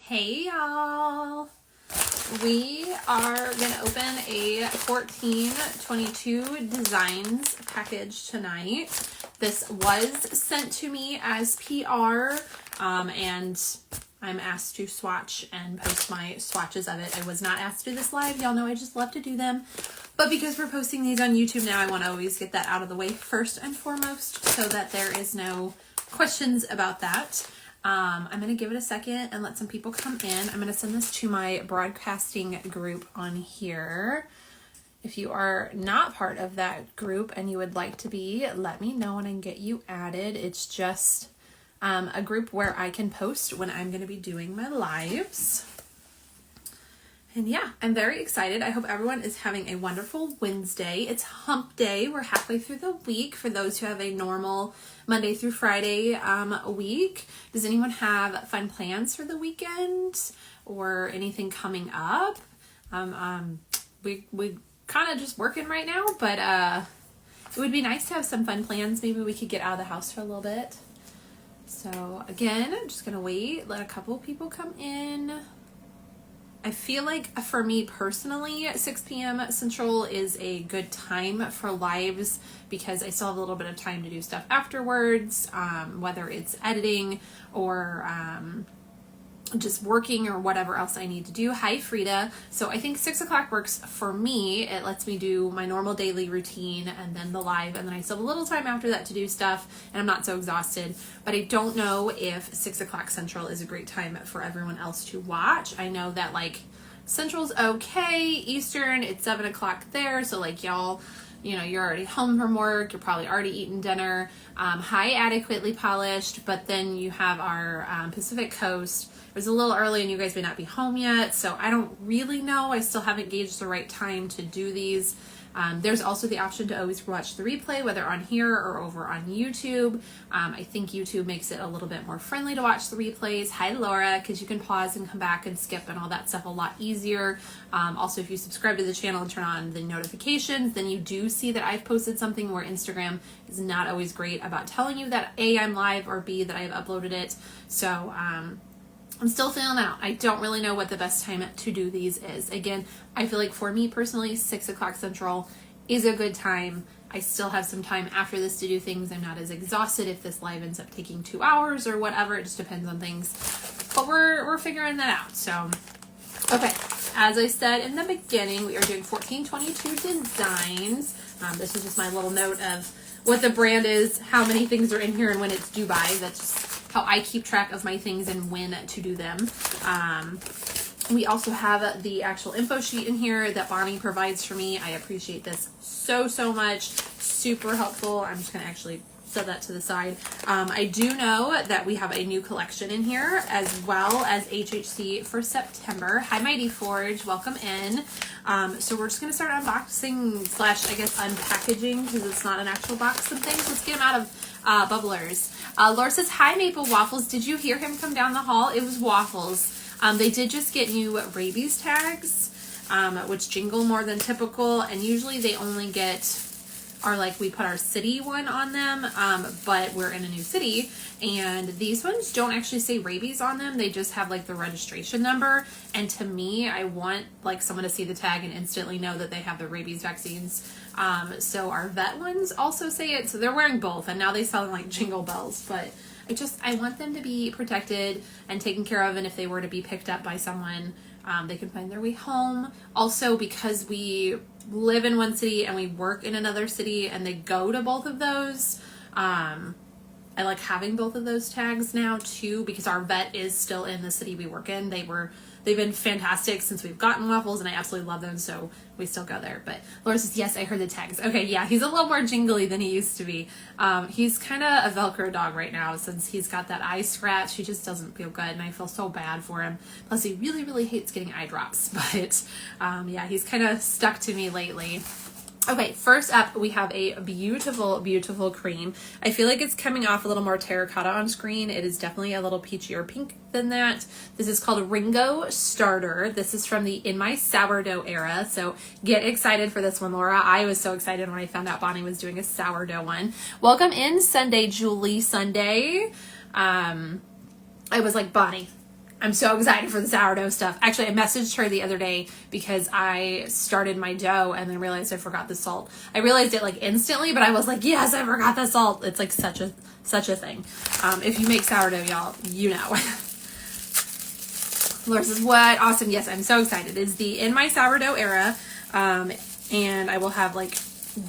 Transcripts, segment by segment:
Hey y'all, we are gonna open a 1422 Designs package tonight. This was sent to me as PR, and I'm asked to swatch and post my swatches of it. I was not asked to do this live. Y'all know I just love to do them. But because we're posting these on YouTube now, I want to always get that out of the way first and foremost so that there is no questions about that. I'm going to give it a second and let some people come in. I'm going to send this to my broadcasting group on here. If you are not part of that group and you would like to be, let me know and I can get you added. It's just a group where I can post when I'm going to be doing my lives. And yeah, I'm very excited. I hope everyone is having a wonderful Wednesday. It's hump day. We're halfway through the week for those who have a normal Monday through Friday week. Does anyone have fun plans for the weekend or anything coming up? We kind of just working right now, but it would be nice to have some fun plans. Maybe we could get out of the house for a little bit. So again, I'm just gonna wait, let a couple of people come in. I feel like for me personally, 6 p.m. Central is a good time for lives because I still have a little bit of time to do stuff afterwards, whether it's editing or just working or whatever else I need to do. Hi, Frida. So I think 6 o'clock works for me. It lets me do my normal daily routine and then the live, and then I still have a little time after that to do stuff and I'm not so exhausted. But I don't know if 6 o'clock Central is a great time for everyone else to watch. I know that like Central's okay, Eastern, it's 7 o'clock there. So like y'all, you know, you're already home from work, you're probably already eating dinner. Hi, Adequately Polished, but then you have our Pacific Coast. It was a little early and you guys may not be home yet, so I don't really know. I still haven't gauged the right time to do these. There's also the option to always watch the replay, whether on here or over on YouTube. I think YouTube makes it a little bit more friendly to watch the replays. Hi, Laura, because you can pause and come back and skip and all that stuff a lot easier. Also, if you subscribe to the channel and turn on the notifications, then you do see that I've posted something, where Instagram is not always great about telling you that A, I'm live, or B, that I've uploaded it. So, I'm still feeling out. I don't really know what the best time to do these is. Again, I feel like for me personally, 6 o'clock Central is a good time. I still have some time after this to do things. I'm not as exhausted if this live ends up taking 2 hours or whatever. It just depends on things. But we're figuring that out. So, okay. As I said in the beginning, we are doing 1422 Designs. This is just my little note of what the brand is, how many things are in here, and when it's due by. That's just how I keep track of my things and when to do them. We also have the actual info sheet in here that Bonnie provides for me. I appreciate this so much. Super helpful. I'm just gonna actually set that to the side. I do know that we have a new collection in here, as well as HHC for September. Hi, Mighty Forge, welcome in. So we're just gonna start unboxing slash, I guess, unpackaging, because it's not an actual box of things. Let's get them out of bubblers. Laura says, hi, Maple Waffles. Did you hear him come down the hall? It was Waffles. They did just get new rabies tags, which jingle more than typical, and usually they only get our, like, we put our city one on them, but we're in a new city, and these ones don't actually say rabies on them. They just have like the registration number, and to me, I want like someone to see the tag and instantly know that they have the rabies vaccines. So our vet ones also say it, so they're wearing both, and now they sound like jingle bells, but I want them to be protected and taken care of, and if they were to be picked up by someone, they can find their way home. Also, because we live in one city and we work in another city and they go to both of those, I like having both of those tags now too, because our vet is still in the city we work in. They've been fantastic since we've gotten Waffles, and I absolutely love them, so we still go there. But Laura says, yes, I heard the tags. Okay, yeah, he's a little more jingly than he used to be. He's kind of a Velcro dog right now since he's got that eye scratch. He just doesn't feel good, and I feel so bad for him. Plus, he really hates getting eye drops. But yeah, he's kind of stuck to me lately. Okay, first up, we have a beautiful cream. I feel like it's coming off a little more terracotta on screen. It is definitely a little peachier pink than that. This is called Ringo Starter. This is from the In My Sourdough era, so get excited for this one, Laura. I was so excited when I found out Bonnie was doing a sourdough one. Welcome in, Sunday, Julie Sunday. I was like, Bonnie, I'm so excited for the sourdough stuff. Actually, I messaged her the other day because I started my dough and then realized I forgot the salt. I realized it like instantly, but I was like, yes, I forgot the salt. It's like such a thing. If you make sourdough, y'all, you know. Laura says, what? Awesome. Yes, I'm so excited. It's the In My Sourdough era. And I will have like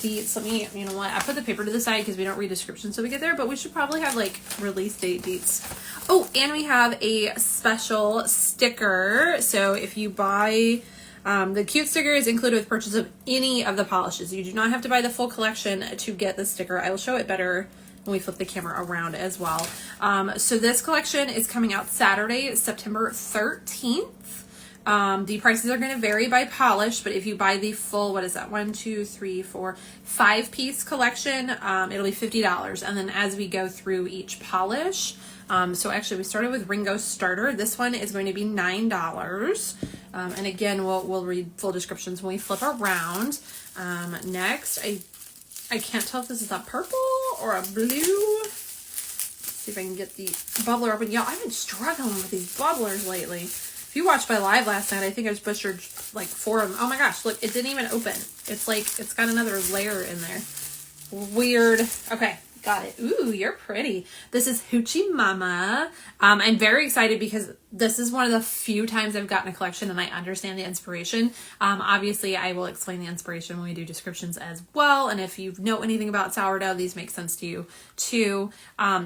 dates. Let me, you know what? I put the paper to the side because we don't read descriptions so we get there, but we should probably have like release date dates. Oh, and we have a special sticker. So if you buy, the cute sticker is included with purchase of any of the polishes. You do not have to buy the full collection to get the sticker. I will show it better when we flip the camera around as well. So this collection is coming out Saturday, September 13th. The prices are going to vary by polish, but if you buy the full, what is that? 1, 2, 3, 4, 5-piece collection, it'll be $50. And then as we go through each polish, so actually we started with Ringo Starter. This one is going to be $9. And again, we'll read full descriptions when we flip around. Next, I can't tell if this is a purple or a blue. Let's see if I can get the bubbler open. Y'all, I've been struggling with these bubblers lately. If you watched my live last night, I think I just butchered like 4 of them. Oh my gosh, look, it didn't even open. It's like, it's got another layer in there. Weird. Okay, got it. Ooh, you're pretty. This is Hoochie Mama. I'm very excited because this is one of the few times I've gotten a collection and I understand the inspiration. Obviously, I will explain the inspiration when we do descriptions as well. And if you know anything about sourdough, these make sense to you too.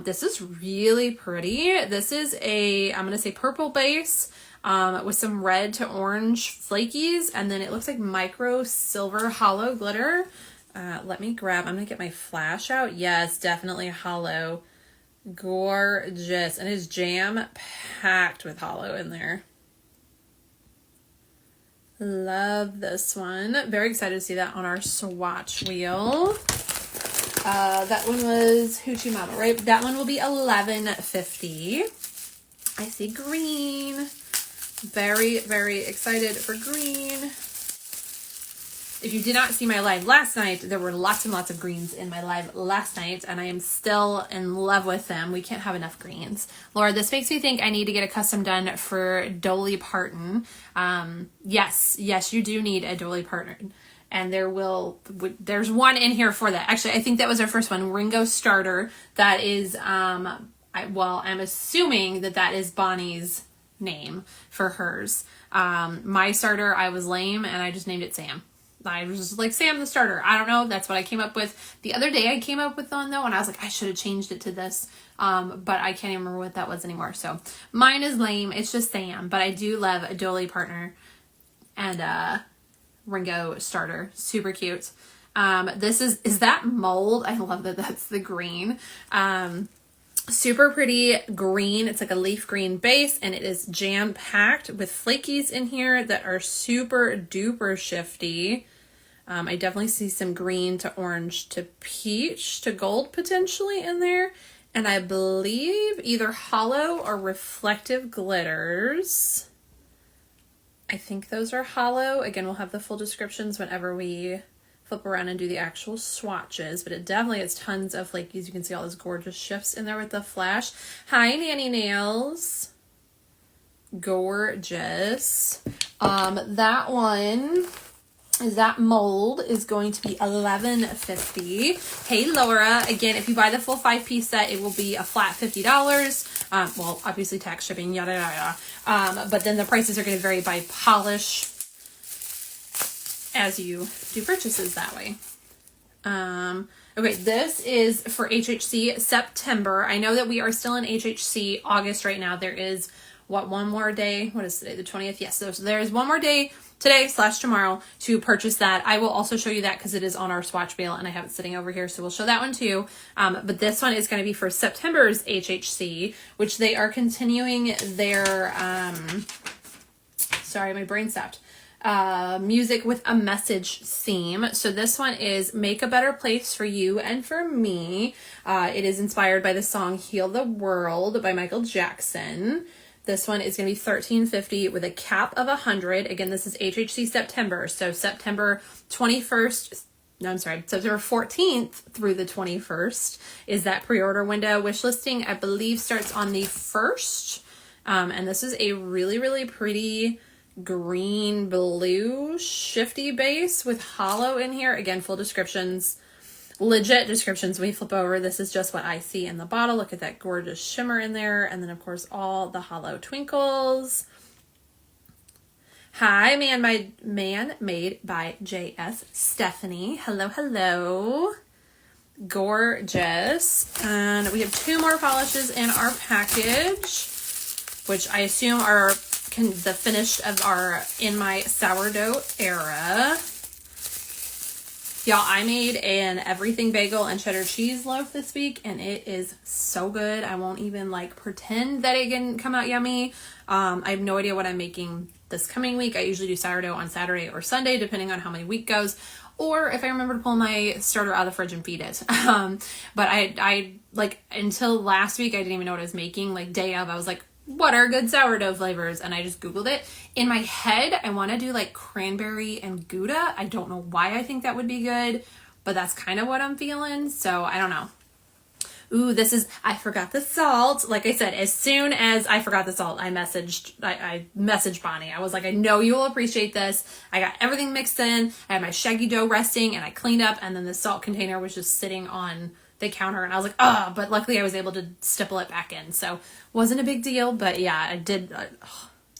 This is really pretty. This is a, I'm going to say purple base. With some red to orange flakies, and then it looks like micro silver hollow glitter. Let me grab, I'm gonna get my flash out. Yes, definitely hollow. Gorgeous. And it's jam packed with hollow in there. Love this one. Very excited to see that on our swatch wheel. That one was Hoochie Mama, right? That one will be $11.50. I see green. Very, very excited for green. If you did not see my live last night, there were lots and lots of greens in my live last night, and I am still in love with them. We can't have enough greens. Laura, this makes me think I need to get a custom done for Dolly Parton. Yes, you do need a Dolly Parton. And there's one in here for that. Actually, I think that was our first one, Ringo Starter. That is, I'm assuming that is Bonnie's name for hers. My starter, I was lame and I just named it Sam. I was just like, Sam the starter. I don't know. That's what I came up with. The other day I came up with one though, and I was like, I should have changed it to this. But I can't even remember what that was anymore. So mine is lame. It's just Sam, but I do love a Dolly Partner and Ringo Starter. Super cute. This is that mold? I love that that's the green. Super pretty green. It's like a leaf green base, and it is jam packed with flakies in here that are super duper shifty. I definitely see some green to orange to peach to gold potentially in there. And I believe either hollow or reflective glitters. I think those are hollow. Again, we'll have the full descriptions whenever we flip around and do the actual swatches, but it definitely has tons of flakies. You can see all those gorgeous shifts in there with the flash. Hi, Nanny Nails. Gorgeous. That one is that mold is going to be $11.50. Hey, Laura. Again, if you buy the full 5-piece set, it will be a flat $50. Well, obviously tax, shipping, yada, yada. But then the prices are going to vary by polish as you do purchases that way. Okay, this is for HHC September. I know that we are still in HHC August right now. There is, one more day? What is today? The 20th? Yes, so there's one more day today / tomorrow to purchase that. I will also show you that because it is on our swatch wheel and I have it sitting over here, so we'll show that one too. But this one is going to be for September's HHC, which they are continuing their, sorry, my brain stopped. Music with a message theme. So this one is Make a Better Place for You and for Me. It is inspired by the song Heal the World by Michael Jackson. This one is going to be $13.50 with a cap of 100. Again, this is HHC September. So September 21st, no, I'm sorry, September 14th through the 21st is that pre-order window. Wish listing, I believe, starts on the 1st. And this is a really, really pretty green blue shifty base with hollow in here. Again, full descriptions, legit descriptions we flip over. This is just what I see in the bottle. Look at that gorgeous shimmer in there. And then of course, all the hollow twinkles. Hi, Man Made by J.S. Stephanie. Hello, hello. Gorgeous. And we have 2 more polishes in our package, which I assume are the finished of our In My Sourdough era. Y'all, I made an everything bagel and cheddar cheese loaf this week, and it is so good. I won't even like pretend that it didn't come out yummy. I have no idea what I'm making this coming week. I usually do sourdough on Saturday or Sunday, depending on how my week goes, or if I remember to pull my starter out of the fridge and feed it. But I like, until last week, I didn't even know what I was making. Like day of, I was like, what are good sourdough flavors? And I just Googled it. In my head, I want to do like cranberry and Gouda. I don't know why I think that would be good, but that's kind of what I'm feeling. So I don't know. Ooh, I forgot the salt. Like I said, as soon as I forgot the salt, I messaged Bonnie. I was like, I know you will appreciate this. I got everything mixed in. I had my shaggy dough resting and I cleaned up, and then the salt container was just sitting on the counter, and I was like, oh, but luckily I was able to stipple it back in. So wasn't a big deal, but yeah, I did.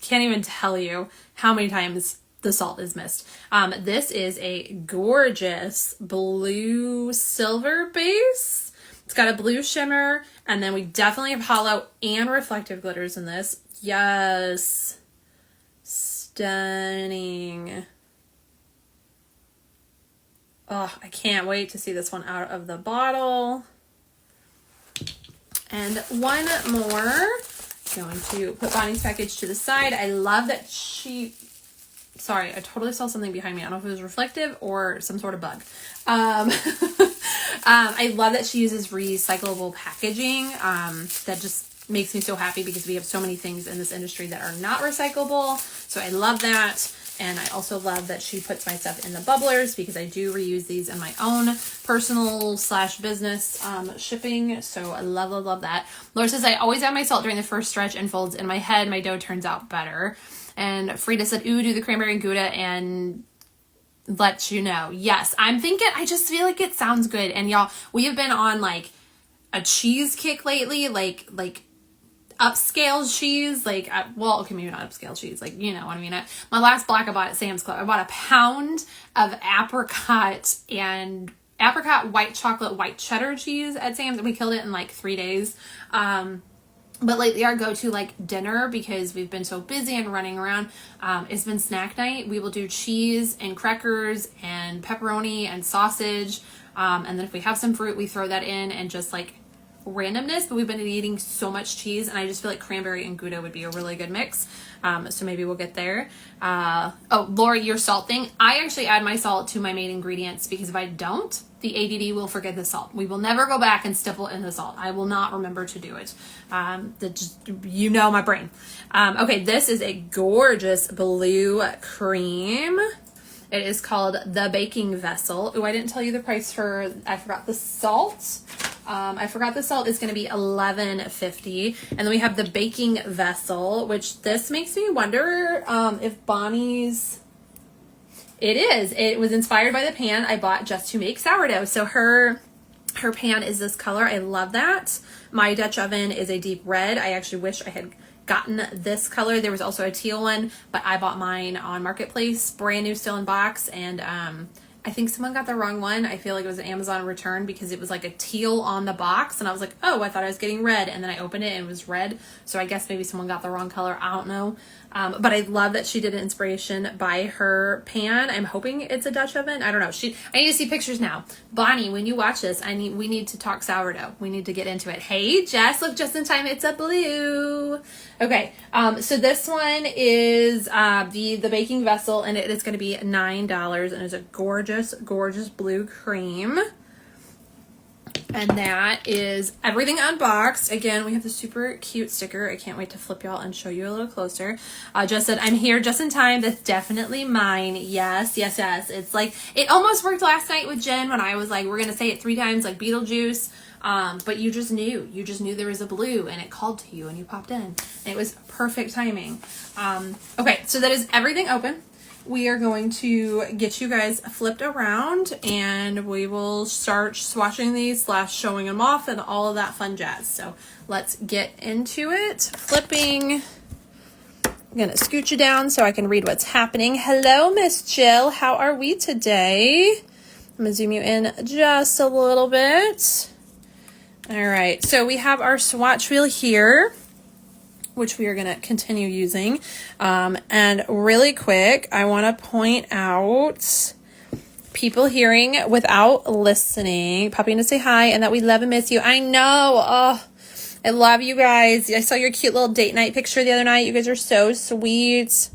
Can't even tell you how many times the salt is missed. This is a gorgeous blue silver base. It's got a blue shimmer, and then we definitely have hollow and reflective glitters in this. Yes. Stunning. Oh, I can't wait to see this one out of the bottle. And one more. Going to put Bonnie's package to the side. I love that sorry, I totally saw something behind me. I don't know if it was reflective or some sort of bug. I love that she uses recyclable packaging. That just makes me so happy because we have so many things in this industry that are not recyclable. So I love that. And I also love that she puts my stuff in the bubblers because I do reuse these in my own personal / business shipping. So I love, love, love that. Laura says, I always add my salt during the first stretch and folds in my head. My dough turns out better. And Frida said, ooh, do the cranberry and Gouda and let you know. Yes, I'm thinking, I just feel like it sounds good. And y'all, we have been on like a cheese kick lately, like upscale cheese, well, okay, maybe not upscale cheese, like, you know what I mean. My last block I bought at Sam's Club, I bought a pound of apricot white chocolate white cheddar cheese at Sam's, and we killed it in like 3 days. But lately our go-to like dinner, because we've been so busy and running around, it's been snack night. We will do cheese and crackers and pepperoni and sausage. And then if we have some fruit, we throw that in, and just like randomness, but we've been eating so much cheese, and I just feel like cranberry and Gouda would be a really good mix. So maybe we'll get there. Oh, Laura, your salt thing. I actually add my salt to my main ingredients, because if I don't, the ADD will forget the salt. We will never go back and stipple in the salt. I will not remember to do it. You know my brain. Okay, this is a gorgeous blue cream. It is called the Baking Vessel. Oh, I didn't tell you the price for, I forgot the salt. I forgot the salt is going to be $11.50. And then we have the Baking Vessel, which this makes me wonder if Bonnie's, it is. It was inspired by the pan I bought just to make sourdough. So her pan is this color. I love that. My Dutch oven is a deep red. I actually wish I had gotten this color. There was also a teal one, but I bought mine on Marketplace, brand new, still in box, and I think someone got the wrong one. I feel like it was an Amazon return, because it was like a teal on the box, and I was like, oh, I thought I was getting red, and then I opened it and it was red. So I guess maybe someone got the wrong color. I don't know. But I love that she did an inspiration by her pan. I'm hoping it's a Dutch oven. I don't know. I need to see pictures now. Bonnie, when you watch this, we need to talk sourdough. We need to get into it. Hey, Jess, look, just in time. It's a blue. Okay. So this one is the Baking Vessel, and it is going to be $9, and it's a gorgeous, gorgeous blue cream. And that is everything unboxed. Again, we have the super cute sticker. I can't wait to flip y'all and show you a little closer. Just said, I'm here just in time. That's definitely mine. Yes, yes, yes. It's like, it almost worked last night with Jen when I was like, we're going to say it 3 times like Beetlejuice. But you just knew there was a blue and it called to you and you popped in. And it was perfect timing. Okay, so that is everything open. We are going to get you guys flipped around and we will start swatching these / showing them off and all of that fun jazz. So let's get into it. Flipping. I'm going to scoot you down so I can read what's happening. Hello, Miss Jill. How are we today? I'm going to zoom you in just a little bit. All right, so we have our swatch wheel here, which we are going to continue using. And really quick, I want to point out people hearing without listening, popping to say hi, and that we love and miss you. I know. Oh, I love you guys. I saw your cute little date night picture the other night. You guys are so sweet.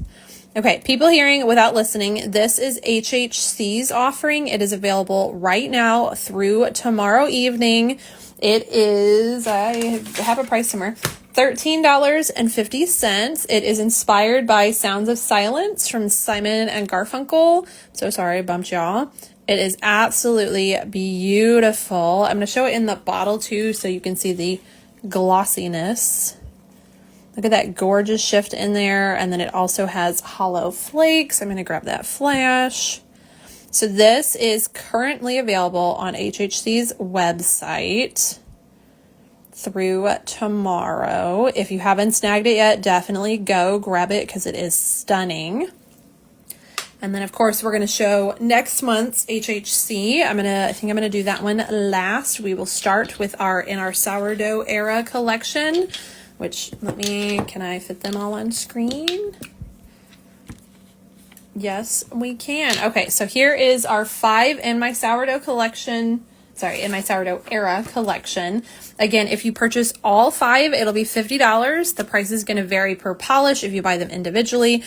Okay, people hearing without listening. This is HHC's offering. It is available right now through tomorrow evening. It is, I have a price somewhere, $13.50. It is inspired by Sounds of Silence from Simon and Garfunkel. So sorry, I bumped y'all. It is absolutely beautiful. I'm going to show it in the bottle too so you can see the glossiness. Look at that gorgeous shift in there. And then it also has hollow flakes. I'm going to grab that flash. So this is currently available on HHC's website through tomorrow. If you haven't snagged it yet, definitely go grab it because it is stunning. And then of course we're going to show next month's HHC. I think I'm going to do that one last. We will start with our sourdough era collection, which can I fit them all on screen? Yes, we can. Okay, so here is our 5 in my sourdough collection. Sorry, in my sourdough era collection. Again, if you purchase all 5, it'll be $50. The price is going to vary per polish if you buy them individually.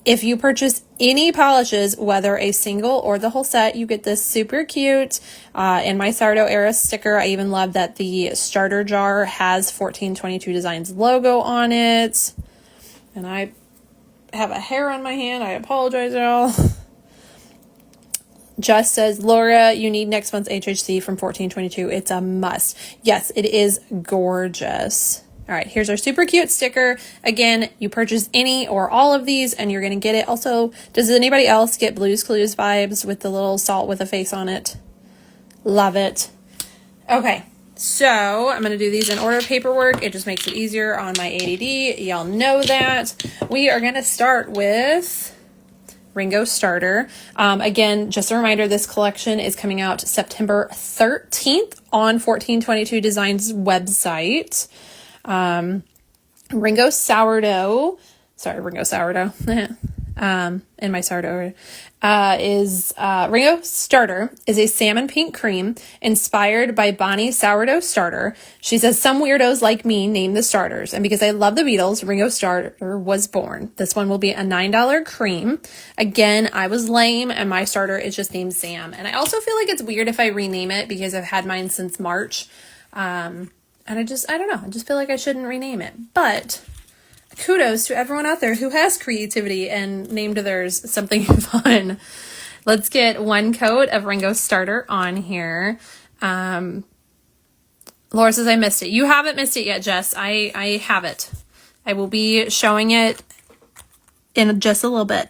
If you purchase any polishes, whether a single or the whole set, you get this super cute in my sourdough era sticker. I even love that the starter jar has 1422 Designs logo on it. And I have a hair on my hand. I apologize, y'all. Just says, Laura, you need next month's HHC from 1422. It's a must. Yes, it is gorgeous. All right, here's our super cute sticker. Again, you purchase any or all of these and you're going to get it. Also, does anybody else get Blue's Clues vibes with the little salt with a face on it? Love it. Okay, so I'm going to do these in order paperwork. It just makes it easier on my ADD. Y'all know that. We are going to start with Ringo Starter. Again, just a reminder, this collection is coming out September 13th on 1422 Designs website. Ringo Sourdough, in my sourdough, Ringo Starter is a salmon pink cream inspired by Bonnie's sourdough starter. She says, some weirdos like me name the starters. And because I love the Beatles, Ringo Starter was born. This one will be a $9 cream. Again, I was lame and my starter is just named Sam. And I also feel like it's weird if I rename it because I've had mine since March. And I don't know. I just feel like I shouldn't rename it. But kudos to everyone out there who has creativity and named theirs something fun. Let's get 1 coat of Ringo Starter on here. Laura says I missed it. You haven't missed it yet, Jess. I have it. I will be showing it in just a little bit.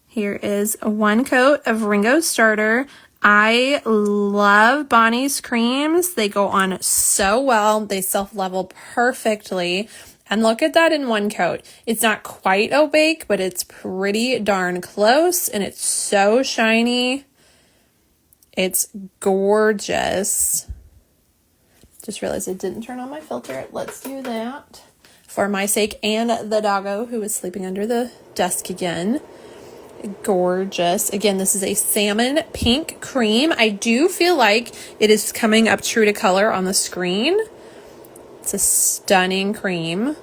Here is 1 coat of Ringo Starter. I love Bonnie's creams. They go on so well. They self-level perfectly. And look at that in 1 coat. It's not quite opaque, but it's pretty darn close. And it's so shiny. It's gorgeous. Just realized I didn't turn on my filter. Let's do that for my sake and the doggo who is sleeping under the desk again. Gorgeous. Again, this is a salmon pink cream. I do feel like it is coming up true to color on the screen. It's a stunning cream.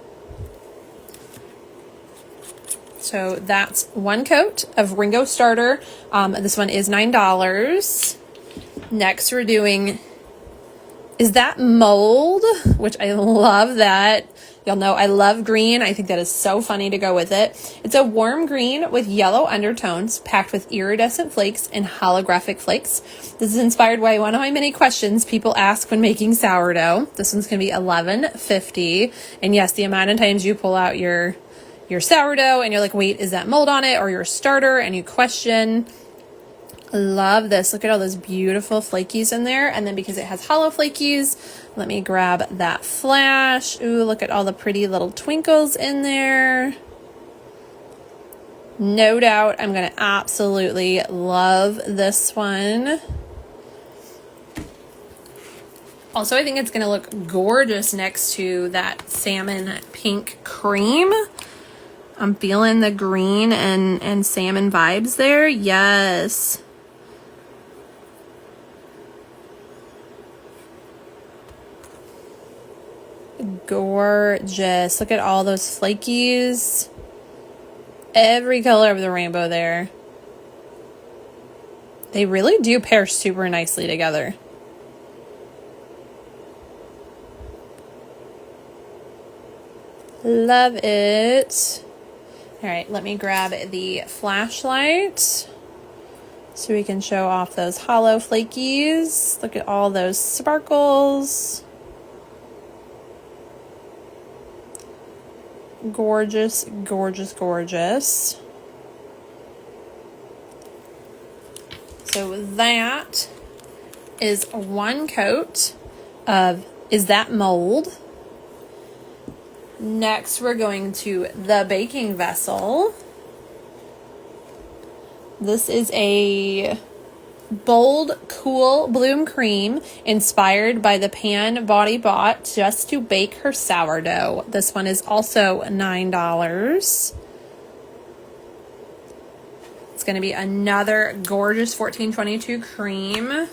So that's 1 coat of Ringo Starter. This one is $9. Next, we're doing Is that mold? Which I love that. Y'all know I love green. I think that is so funny to go with it. It's a warm green with yellow undertones packed with iridescent flakes and holographic flakes. This is inspired by one of my many questions people ask when making sourdough. This one's going to be $11.50. And yes, the amount of times you pull out your sourdough and you're like, wait, is that mold on it? Or your starter and you question. Love this. Look at all those beautiful flakies in there. And then because it has hollow flakies, let me grab that flash. Ooh, look at all the pretty little twinkles in there. No doubt I'm going to absolutely love this one. Also, I think it's going to look gorgeous next to that salmon pink cream. I'm feeling the green and salmon vibes there. Yes. Gorgeous. Look at all those flakies. Every color of the rainbow there. They really do pair super nicely together. Love it. All right, let me grab the flashlight so we can show off those hollow flakies. Look at all those sparkles. Gorgeous, gorgeous, gorgeous. So that is one coat of Is That Mold? Next, we're going to the baking vessel. This is a bold, cool bloom cream inspired by the pan Body bought just to bake her sourdough. This one is also $9. It's going to be another gorgeous 1422 cream.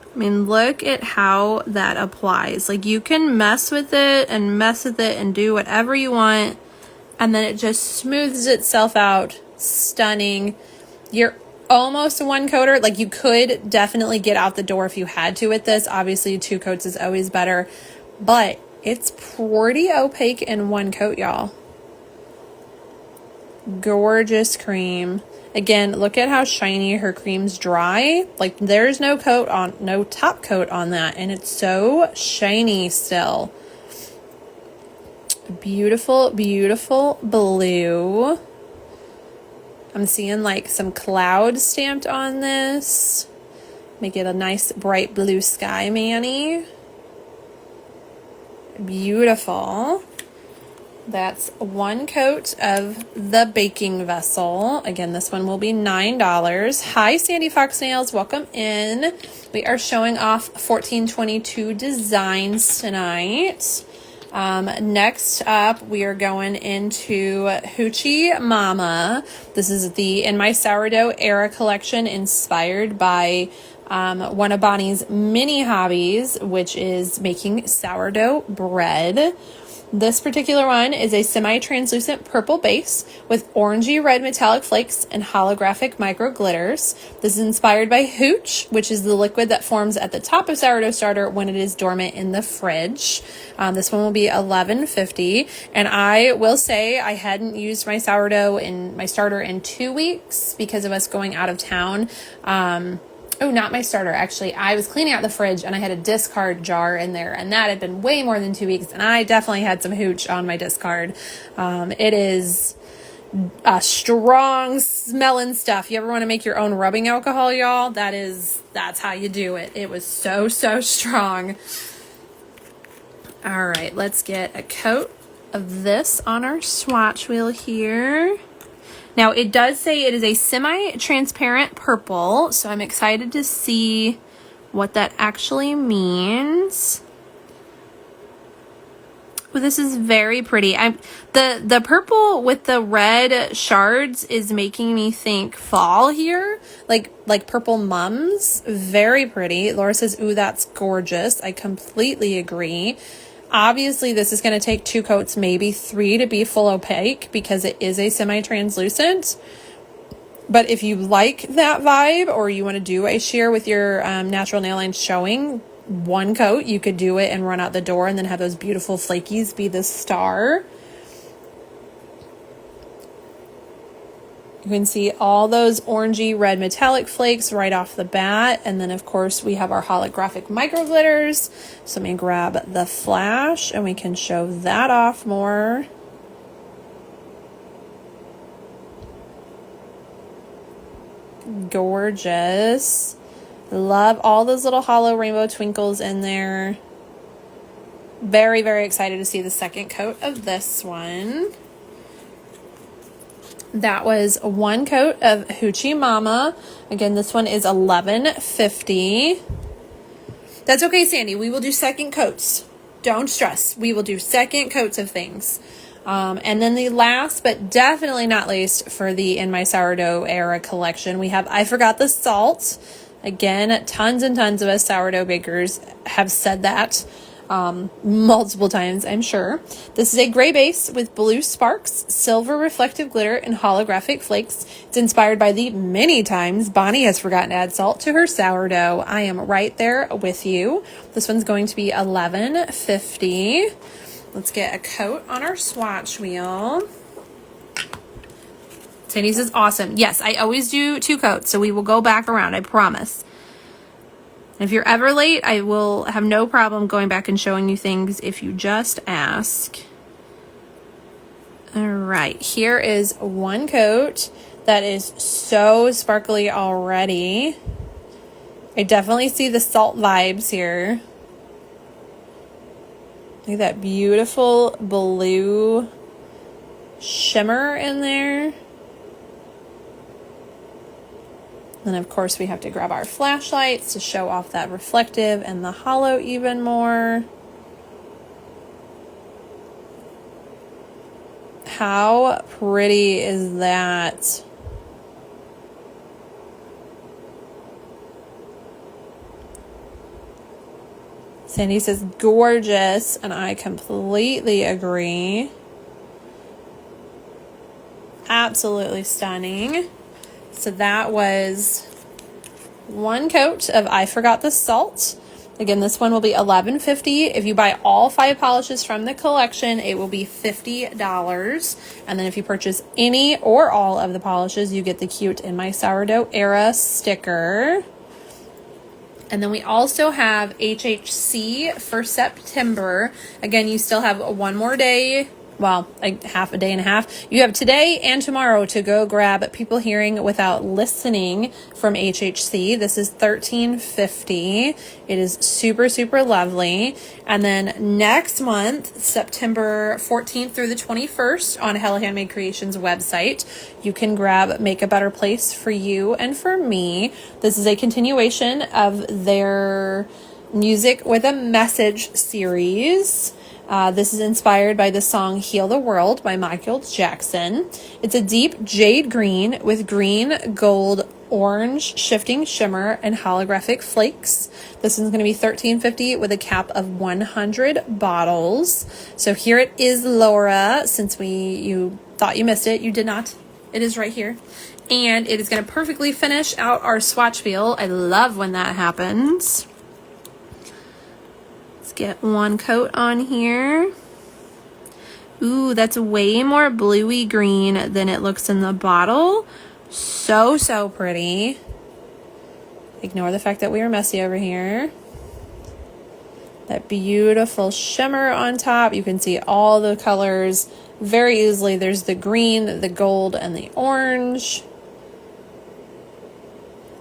I mean, look at how that applies. Like, you can mess with it and do whatever you want, and then it just smooths itself out. Stunning. You're almost a one coater. Like, you could definitely get out the door if you had to with this. Obviously, 2 coats is always better, but it's pretty opaque in 1 coat, y'all. Gorgeous cream. Again, look at how shiny her cream's dry. Like, there's no top coat on that, and it's so shiny still. Beautiful, beautiful blue. I'm seeing like some cloud stamped on this. Make it a nice bright blue sky, Manny. Beautiful. That's 1 coat of the baking vessel. Again, this one will be $9. Hi, Sandy Fox Nails. Welcome in. We are showing off 1422 designs tonight. Next up, we are going into Hoochie Mama. This is the In My Sourdough Era collection inspired by one of Bonnie's mini hobbies, which is making sourdough bread. This particular one is a semi-translucent purple base with orangey red metallic flakes and holographic micro glitters. This is inspired by Hooch, which is the liquid that forms at the top of sourdough starter when it is dormant in the fridge. This one will be $11.50. And I will say I hadn't used my starter in 2 weeks because of us going out of town. Oh, not my starter. Actually, I was cleaning out the fridge and I had a discard jar in there, and that had been way more than 2 weeks, and I definitely had some Hooch on my discard. It is a strong smelling stuff. You ever want to make your own rubbing alcohol, y'all? That's how you do it. It was so strong. All right, let's get a coat of this on our swatch wheel here. Now, it does say it is a semi-transparent purple, so I'm excited to see what that actually means. Well, this is very pretty. The purple with the red shards is making me think fall here, like purple mums. Very pretty. Laura says, "Ooh, that's gorgeous." I completely agree. Obviously, this is going to take 2 coats, maybe 3 to be full opaque because it is a semi-translucent. But if you like that vibe, or you want to do a sheer with your natural nail lines showing, one coat, you could do it and run out the door and then have those beautiful flakies be the star. You can see all those orangey red metallic flakes right off the bat. And then of course we have our holographic micro glitters. So let me grab the flash and we can show that off more. Gorgeous. Love all those little hollow rainbow twinkles in there. Very, very excited to see the second coat of this one. That was one coat of Hoochie Mama. Again, this one is $11.50. That's okay, Sandy. We will do second coats. Don't stress. We will do second coats of things. And then the last, but definitely not least, for the In My Sourdough era collection, we have I Forgot the Salt. Again, tons and tons of us sourdough bakers have said that multiple times, I'm sure. This is a gray base with blue sparks, silver reflective glitter, and holographic flakes. It's inspired by the many times Bonnie has forgotten to add salt to her sourdough. I am right there with you. This one's going to be $11.50. Let's get a coat on our swatch wheel. Sandy says, awesome. Yes, I always do 2 coats, so we will go back around, I promise. If you're ever late, I will have no problem going back and showing you things if you just ask. All right, here is one coat that is so sparkly already. I definitely see the salt vibes here. Look at that beautiful blue shimmer in there. Then of course we have to grab our flashlights to show off that reflective and the hollow even more. How pretty is that? Sandy says gorgeous, and I completely agree. Absolutely stunning. So that was one coat of I Forgot the Salt. Again, this one will be $11.50. If you buy all 5 polishes from the collection, it will be $50. And then if you purchase any or all of the polishes, you get the cute In My Sourdough era sticker. And then we also have HHC for September. Again, you still have one more day. Well, like half a day and a half. You have today and tomorrow to go grab People Hearing Without Listening from HHC. This is $13.50. It is super, super lovely. And then next month, September 14th through the 21st on Hella Handmade Creations website, you can grab Make a Better Place for You and for Me. This is a continuation of their Music with a Message series. This is inspired by the song Heal the World by Michael Jackson. It's a deep jade green with green, gold, orange shifting shimmer and holographic flakes. This one's going to be $13.50 with a cap of 100 bottles. So here it is, Laura. Since you thought you missed it, you did not. It is right here. And it is going to perfectly finish out our swatch wheel. I love when that happens. Get one coat on here. Ooh, that's way more bluey green than it looks in the bottle. So, so pretty. Ignore the fact that we are messy over here. That beautiful shimmer on top. You can see all the colors very easily. There's the green, the gold, and the orange.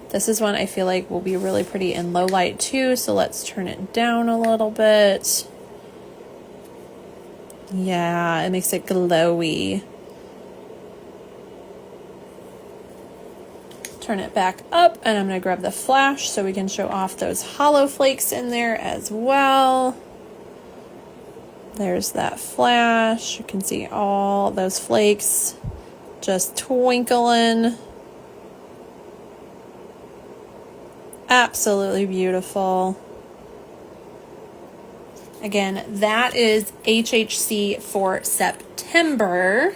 This is one I feel like will be really pretty in low light too, so let's turn it down a little bit. Yeah, it makes it glowy. Turn it back up, and I'm going to grab the flash so we can show off those hollow flakes in there as well. There's that flash. You can see all those flakes just twinkling. Absolutely beautiful. Again, that is HHC for September.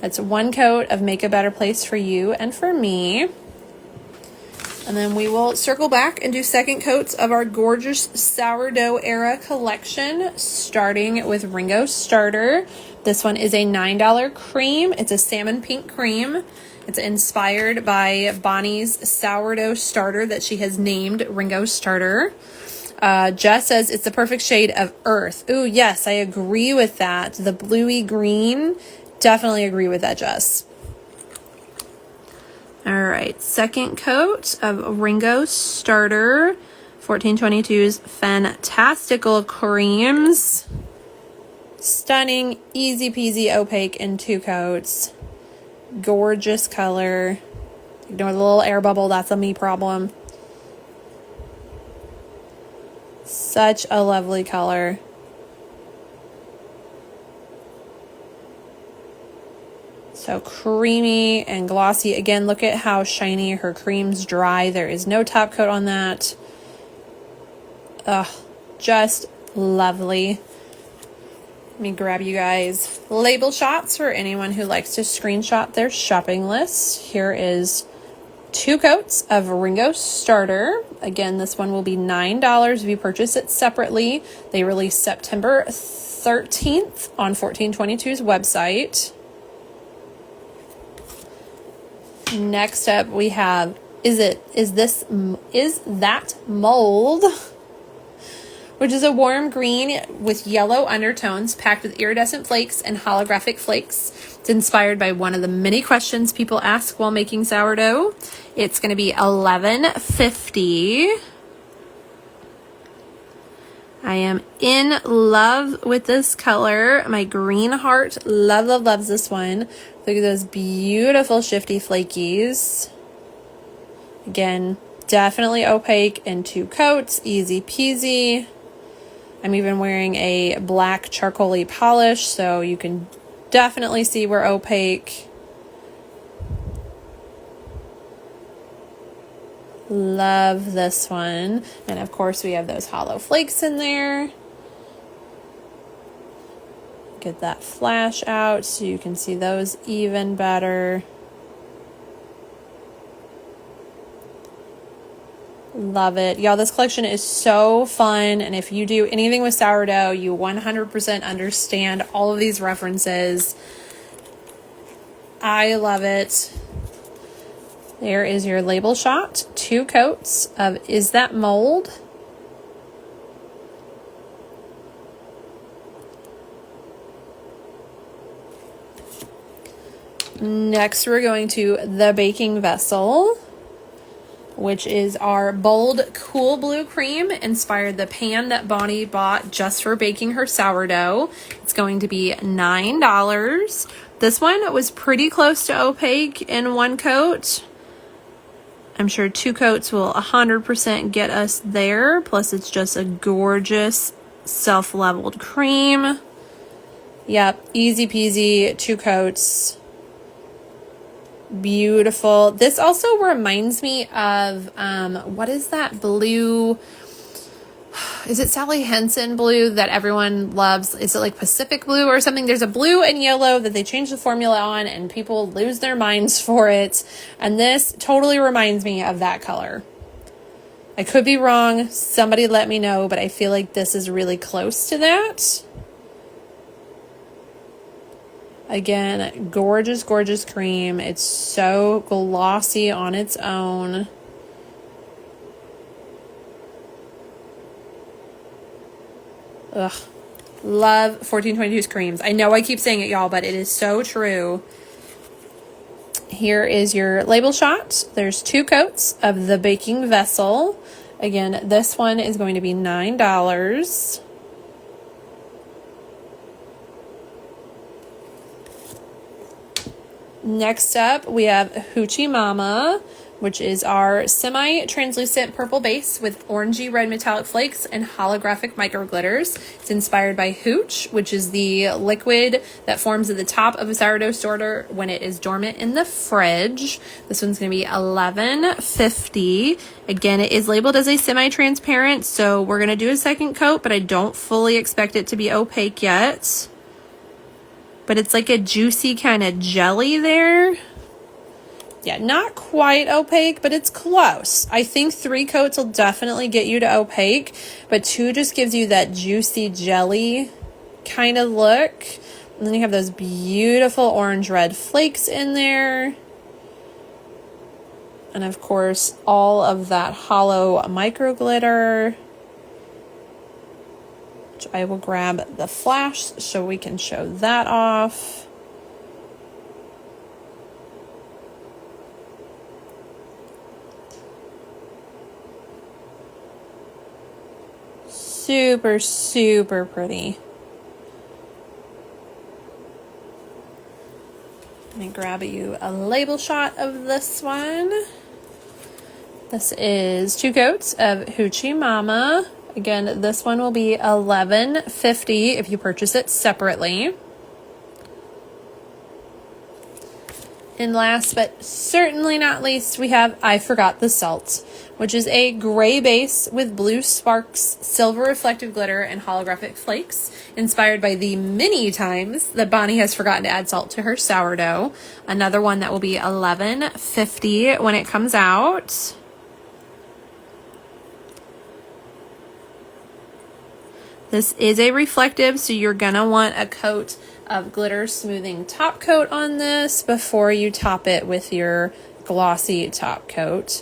That's 1 coat of Make a Better Place for you and for me. And then we will circle back and do 2nd coats of our gorgeous sourdough era collection, starting with Ringo Starter. This one is a $9 cream. It's a salmon pink cream. It's inspired by Bonnie's sourdough starter that she has named Ringo Starter. Jess says it's the perfect shade of earth. Ooh, yes, I agree with that. The bluey green, definitely agree with that, Jess. All right, 2nd coat of Ringo Starter, 1422's Fantastical Creams. Stunning, easy peasy opaque in 2 coats. Gorgeous color. Ignore the little air bubble, that's a me problem. Such a lovely color. So creamy and glossy. Again, look at how shiny her creams dry. There is no top coat on that. Ugh, just lovely. Let me grab you guys label shots for anyone who likes to screenshot their shopping list. Here is 2 coats of Ringo Starter. Again, this one will be $9 if you purchase it separately. They released September 13th on 1422's website. Next up we have, is that mold? Which is a warm green with yellow undertones packed with iridescent flakes and holographic flakes. It's inspired by one of the many questions people ask while making sourdough. It's going to be $11.50. I am in love with this color. My green heart loves this one. Look at those beautiful shifty flakies. Again, definitely opaque in 2 coats, easy peasy. I'm even wearing a black charcoal-y polish, so you can definitely see we're opaque. Love this one. And of course we have those hollow flakes in there. Get that flash out so you can see those even better. Love it. Y'all, this collection is so fun. And if you do anything with sourdough, you 100% understand all of these references. I love it. There is your label shot. 2 coats of Is That Mold? Next, we're going to the baking vessel, which is our bold cool blue cream, inspired the pan that Bonnie bought just for baking her sourdough. It's going to be $9. This one was pretty close to opaque in 1 coat. I'm sure 2 coats will 100% get us there. Plus it's just a gorgeous self-leveled cream. Yep, easy peasy, 2 coats. Beautiful. This also reminds me of, what is that blue? Is it Sally Henson blue that everyone loves? Is it like Pacific blue or something? There's a blue and yellow that they changed the formula on and people lose their minds for it. And this totally reminds me of that color. I could be wrong. Somebody let me know, but I feel like this is really close to that. Again, gorgeous, gorgeous cream. It's so glossy on its own. Ugh. Love 1422's creams. I know I keep saying it, y'all, but it is so true. Here is your label shot. There's 2 coats of the baking vessel. Again, this one is going to be $9. Next up, we have Hoochie Mama, which is our semi-translucent purple base with orangey red metallic flakes and holographic micro glitters. It's inspired by Hooch, which is the liquid that forms at the top of a sourdough starter when it is dormant in the fridge. This one's going to be $11.50. Again, it is labeled as a semi-transparent, so we're going to do a 2nd coat, but I don't fully expect it to be opaque yet. but it's like a juicy kind of jelly there. Yeah, not quite opaque, but it's close. I think 3 coats will definitely get you to opaque, but 2 just gives you that juicy jelly kind of look. And then you have those beautiful orange red flakes in there. And of course, all of that hollow micro glitter, which I will grab the flash so we can show that off. Super, super pretty. Let me grab you a label shot of this one. This is 2 coats of Hoochie Mama. Again, this one will be $11.50 if you purchase it separately. And last but certainly not least, we have I Forgot the Salt, which is a gray base with blue sparks, silver reflective glitter, and holographic flakes, inspired by the many times that Bonnie has forgotten to add salt to her sourdough. Another one that will be $11.50 when it comes out. This is a reflective, so you're gonna want a coat of glitter smoothing top coat on this before you top it with your glossy top coat.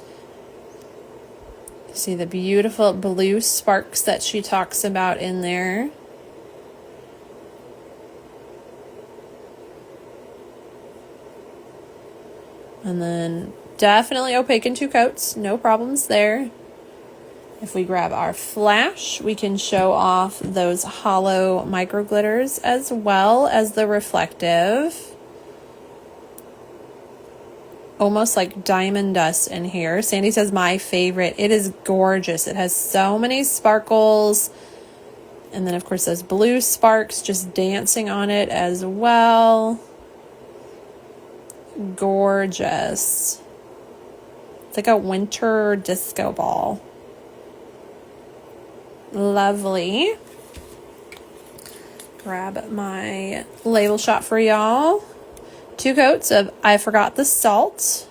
See the beautiful blue sparks that she talks about in there. And then definitely opaque in 2 coats, no problems there. If we grab our flash, we can show off those hollow micro glitters as well as the reflective. Almost like diamond dust in here. Sandy says my favorite. It is gorgeous. It has so many sparkles. And then of course those blue sparks just dancing on it as well. Gorgeous. It's like a winter disco ball. Lovely. Grab my label shot for y'all. 2 coats of I Forgot the Salt.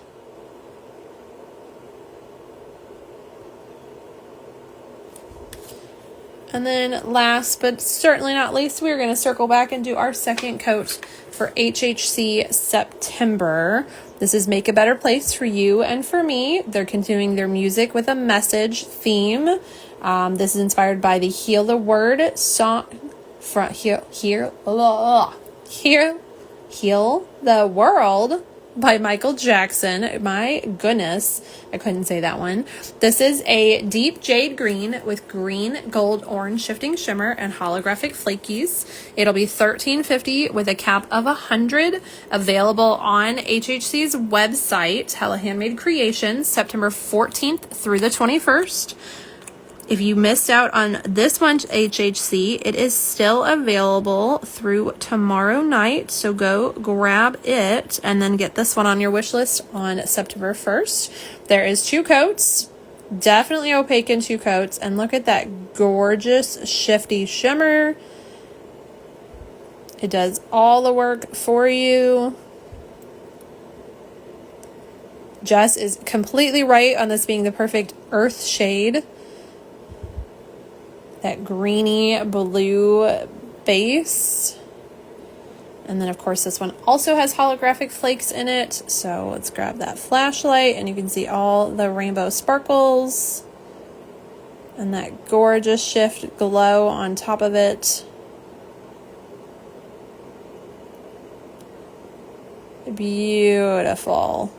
And then last but certainly not least, we're going to circle back and do our second coat for HHC September. This is Make a Better Place for You and for Me. They're continuing their music with a message theme. This is inspired by the Heal the Word song from Heal the World by Michael Jackson. My goodness, I couldn't say that one. This is a deep jade green with green, gold, orange shifting shimmer and holographic flakies. It'll be $13.50 with a cap of 100. Available on HHC's website, Hella Handmade Creations, September 14th through the 21st. If you missed out on this month's HHC, it is still available through tomorrow night. So go grab it and then get this one on your wish list on September 1st. There is 2 coats, definitely opaque in 2 coats. And look at that gorgeous shifty shimmer. It does all the work for you. Jess is completely right on this being the perfect earth shade. That greeny blue base. And then of course this one also has holographic flakes in it. So let's grab that flashlight and you can see all the rainbow sparkles and that gorgeous shift glow on top of it. Beautiful.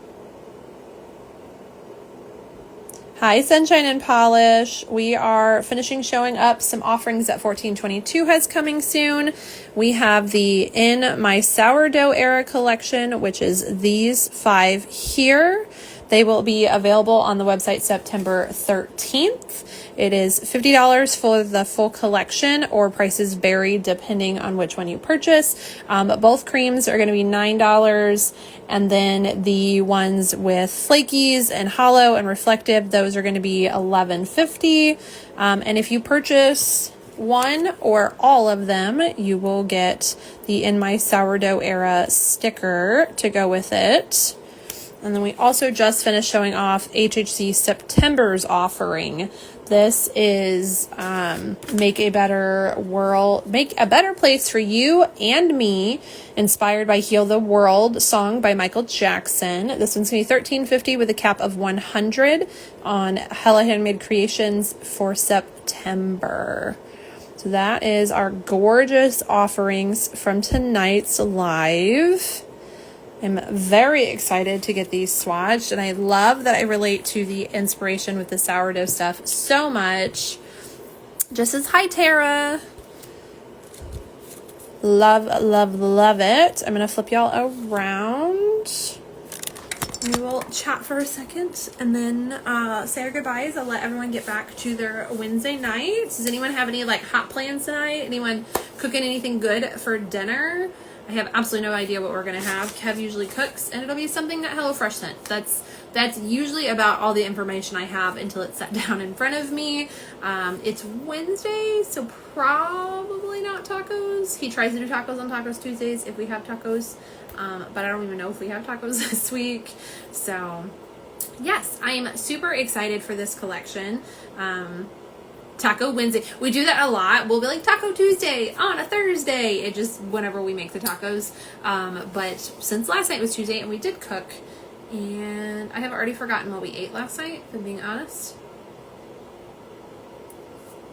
Hi, Sunshine and Polish. We are finishing showing up some offerings that 1422 has coming soon. We have the In My Sourdough Era collection, which is these 5 here. They will be available on the website September 13th. It is $50 for the full collection, or prices vary depending on which one you purchase. Both creams are going to be $9, and then the ones with flakies and hollow and reflective, those are going to be $11.50. And if you purchase one or all of them, you will get the In My Sourdough Era sticker to go with it. And then we also just finished showing off HHC September's offering. This is Make a Better Place for You and Me, inspired by Heal the World song by Michael Jackson. This one's going to be $13.50 with a cap of $100 on Hella Handmade Creations for September. So that is our gorgeous offerings from tonight's live. I'm very excited to get these swatched, and I love that I relate to the inspiration with the sourdough stuff so much. Just as hi, Tara. Love, love, love it. I'm going to flip y'all around. We will chat for a second and then say our goodbyes. I'll let everyone get back to their Wednesday nights. Does anyone have any like hot plans tonight? Anyone cooking anything good for dinner? I have absolutely no idea what we're going to have. Kev usually cooks, and it'll be something that HelloFresh sent. That's usually about all the information I have until it's set down in front of me. It's Wednesday, so probably not tacos. He tries to do tacos on Tacos Tuesdays if we have tacos, but I don't even know if we have tacos this week. So, yes, I am super excited for this collection. Taco Wednesday. We do that a lot. We'll be like Taco Tuesday on a Thursday. It just whenever we make the tacos. But since last night was Tuesday and we did cook, and I have already forgotten what we ate last night, if I'm being honest.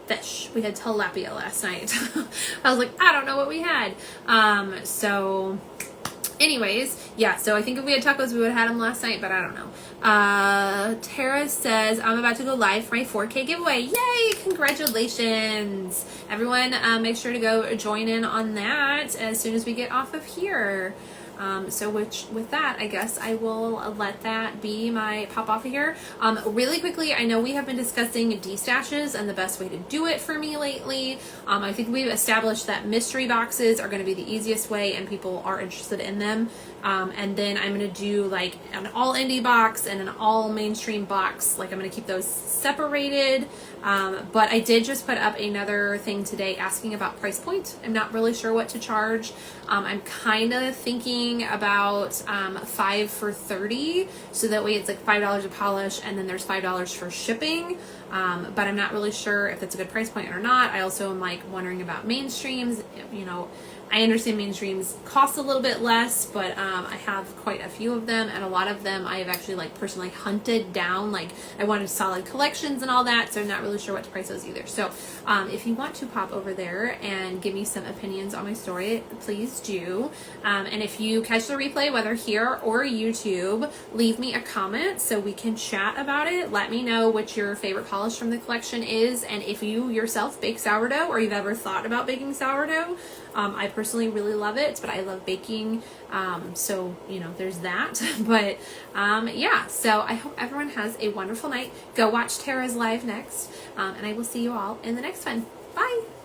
Fish. We had tilapia last night. I was like, I don't know what we had. So anyways, yeah, so I think if we had tacos, we would have had them last night, but I don't know. Tara says, I'm about to go live for my 4K giveaway. Yay! Congratulations! Everyone, make sure to go join in on that as soon as we get off of here. So with that, I guess I will let that be my pop off of here. Really quickly, I know we have been discussing destashes and the best way to do it for me lately. I think we've established that mystery boxes are going to be the easiest way and people are interested in them. And then I'm going to do like an all indie box and an all mainstream box. Like I'm going to keep those separated. But I did just put up another thing today asking about price point. I'm not really sure what to charge. I'm kind of thinking about 5 for $30, so that way it's like $5 a polish and then there's $5 for shipping. But I'm not really sure if that's a good price point or not. I also am like wondering about mainstreams. You know, I understand mainstreams cost a little bit less, but I have quite a few of them, and a lot of them I have actually like personally hunted down. Like I wanted solid collections and all that, so I'm not really sure what to price those either. So if you want to pop over there and give me some opinions on my story, please do. And if you catch the replay, whether here or YouTube, leave me a comment so we can chat about it. Let me know what your favorite polish from the collection is, and if you yourself bake sourdough or you've ever thought about baking sourdough. I personally really love it, but I love baking, so, you know, there's that. But, yeah, so I hope everyone has a wonderful night. Go watch Tara's live next, and I will see you all in the next one. Bye!